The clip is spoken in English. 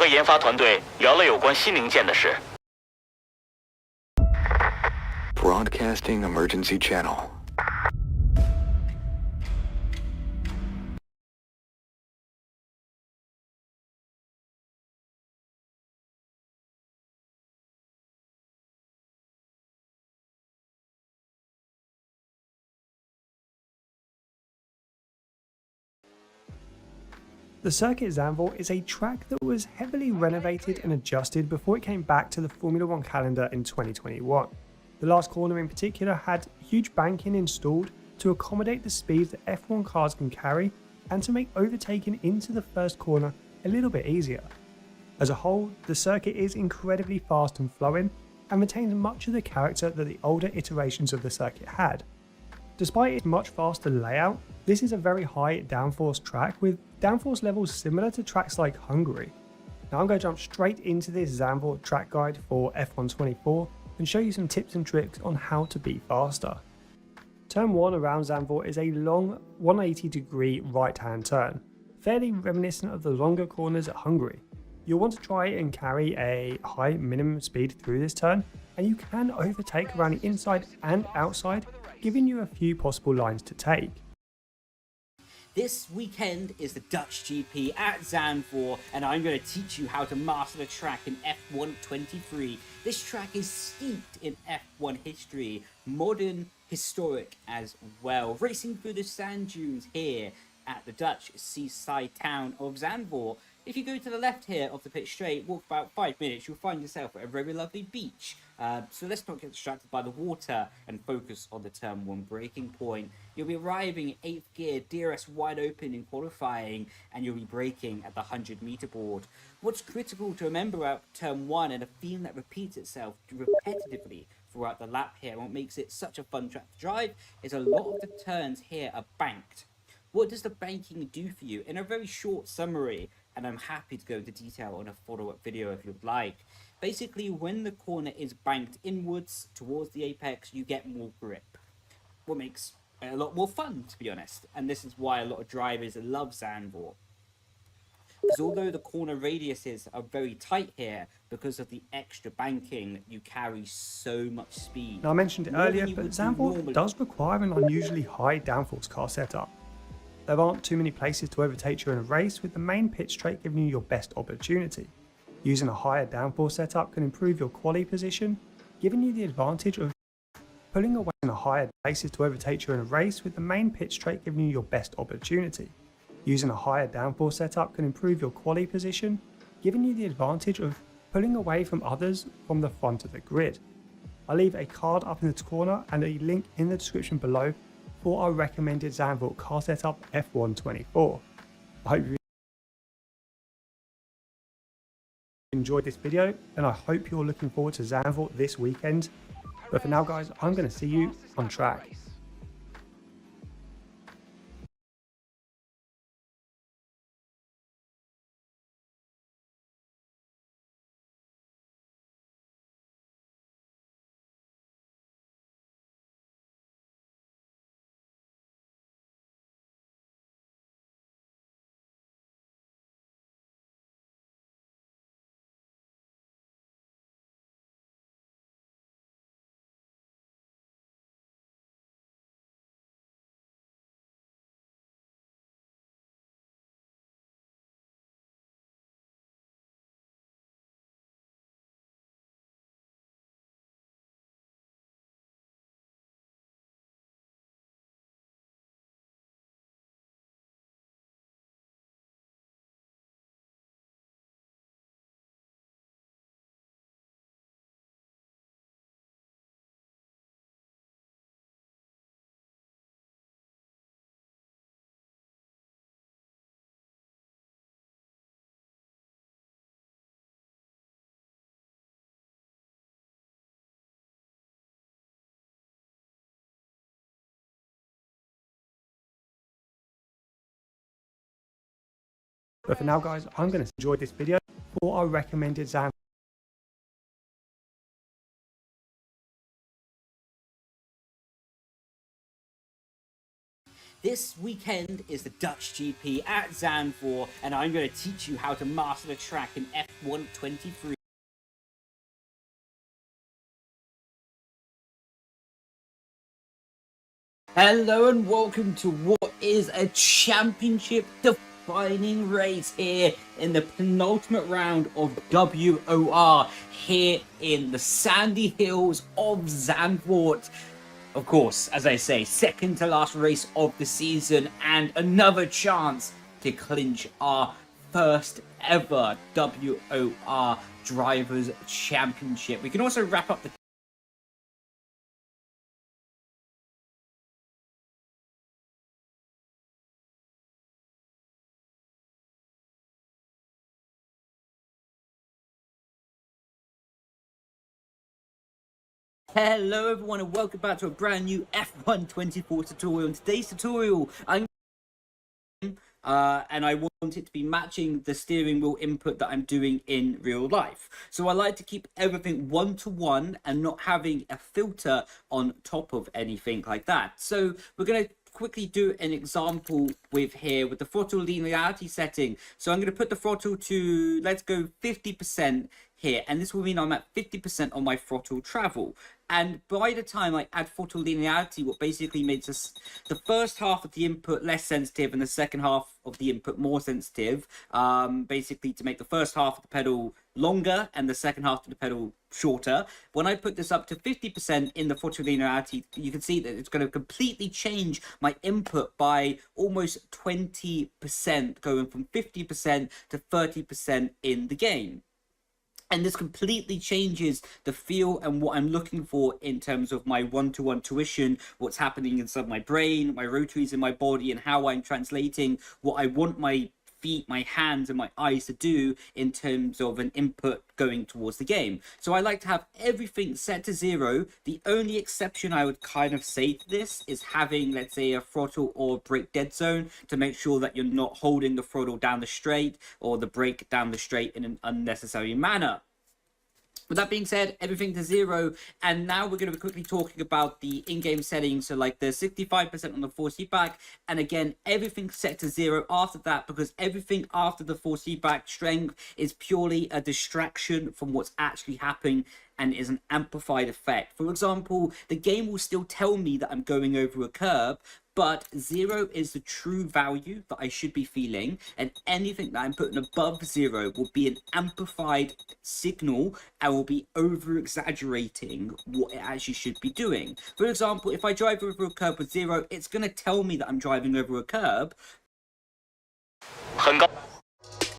和研发团队聊了有关新零件的事。Broadcasting emergency channel. The Circuit Zandvoort is a track that was heavily renovated and adjusted before it came back to the Formula 1 calendar in 2021. The last corner in particular had huge banking installed to accommodate the speeds that F1 cars can carry and to make overtaking into the first corner a little bit easier. As a whole, the circuit is incredibly fast and flowing and retains much of the character that the older iterations of the circuit had. Despite its much faster layout, this is a very high downforce track with downforce levels similar to tracks like Hungary. Now I'm going to jump straight into this Zandvoort track guide for F1 24 and show you some tips and tricks on how to be faster. Turn 1 around Zandvoort is a long 180-degree right-hand turn, fairly reminiscent of the longer corners at Hungary. You'll want to try and carry a high minimum speed through this turn, and you can overtake around the inside and outside, giving you a few possible lines to take. This weekend is the Dutch GP at Zandvoort, and I'm going to teach you how to master the track in F1 23. This track is steeped in F1 history, modern, historic as well. Racing through the sand dunes here at the Dutch seaside town of Zandvoort. If you go to the left here of the pit straight, walk about 5 minutes, you'll find yourself at a very lovely beach. So let's not get distracted by the water and focus on the turn 1 braking point. You'll be arriving in 8th gear, DRS wide open in qualifying, and you'll be braking at the 100-meter board. What's critical to remember about turn 1, and a theme that repeats itself repetitively throughout the lap here, and what makes it such a fun track to drive, is a lot of the turns here are banked. What does the banking do for you? In a very short summary, and I'm happy to go into detail on a follow-up video if you'd like. Basically, when the corner is banked inwards towards the apex, you get more grip. What makes it a lot more fun, to be honest. And this is why a lot of drivers love Zandvoort. Because although the corner radiuses are very tight here, because of the extra banking, you carry so much speed. Now I mentioned it earlier, but Zandvoort does require an unusually high downforce car setup. There aren't too many places to overtake you in a race, with the main pit straight giving you your best opportunity. Using a higher downforce setup can improve your quali position, giving you the advantage of pulling away in a higher places to overtake you in a race, with the main pit straight giving you your best opportunity. Using a higher downforce setup can improve your quali position, giving you the advantage of pulling away from others from the front of the grid. I'll leave a card up in the corner and a link in the description below for our recommended Zandvoort car setup F1 24. I hope you enjoyed this video, and I hope you're looking forward to Zandvoort this weekend. But for now guys, I'm going to see you on track. But for now guys, I'm going to enjoy this video for our recommended Zandvoort. This weekend is the Dutch GP at Zandvoort, and I'm going to teach you how to master the track in F1 23. Hello and welcome to what is a championship defining race here in the penultimate round of WOR here in the sandy hills of Zandvoort. Of course, as I say, second to last race of the season and another chance to clinch our first ever WOR Drivers' Championship. We can also wrap up the Hello everyone and welcome back to a brand new F1 24 tutorial. In today's tutorial, and I want it to be matching the steering wheel input that I'm doing in real life. So I like to keep everything one-to-one and not having a filter on top of anything like that. So we're going to quickly do an example with the throttle linearity setting. So I'm going to put the throttle to, let's go 50% here, and this will mean I'm at 50% on my throttle travel. And by the time I add throttle linearity, what basically makes us the first half of the input less sensitive and the second half of the input more sensitive, basically to make the first half of the pedal longer and the second half of the pedal shorter. When I put this up to 50% in the throttle linearity, you can see that it's going to completely change my input by almost 20%, going from 50% to 30% in the game. And this completely changes the feel and what I'm looking for in terms of my one-to-one tuition, what's happening inside my brain, my rotaries in my body, and how I'm translating what I want my feet, my hands, and my eyes to do in terms of an input going towards the game. So I like to have everything set to 0. The only exception I would kind of say to this is having, let's say, a throttle or brake dead zone to make sure that you're not holding the throttle down the straight or the brake down the straight in an unnecessary manner. With that being said, everything to 0, and now we're going to be quickly talking about the in-game settings, so like the 65% on the force feedback, and again, everything set to 0 after that, because everything after the force feedback strength is purely a distraction from what's actually happening and is an amplified effect. For example, the game will still tell me that I'm going over a curb, but 0 is the true value that I should be feeling, and anything that I'm putting above 0 will be an amplified signal and will be over-exaggerating what it actually should be doing. For example, if I drive over a curb with 0, it's going to tell me that I'm driving over a curb. 很高。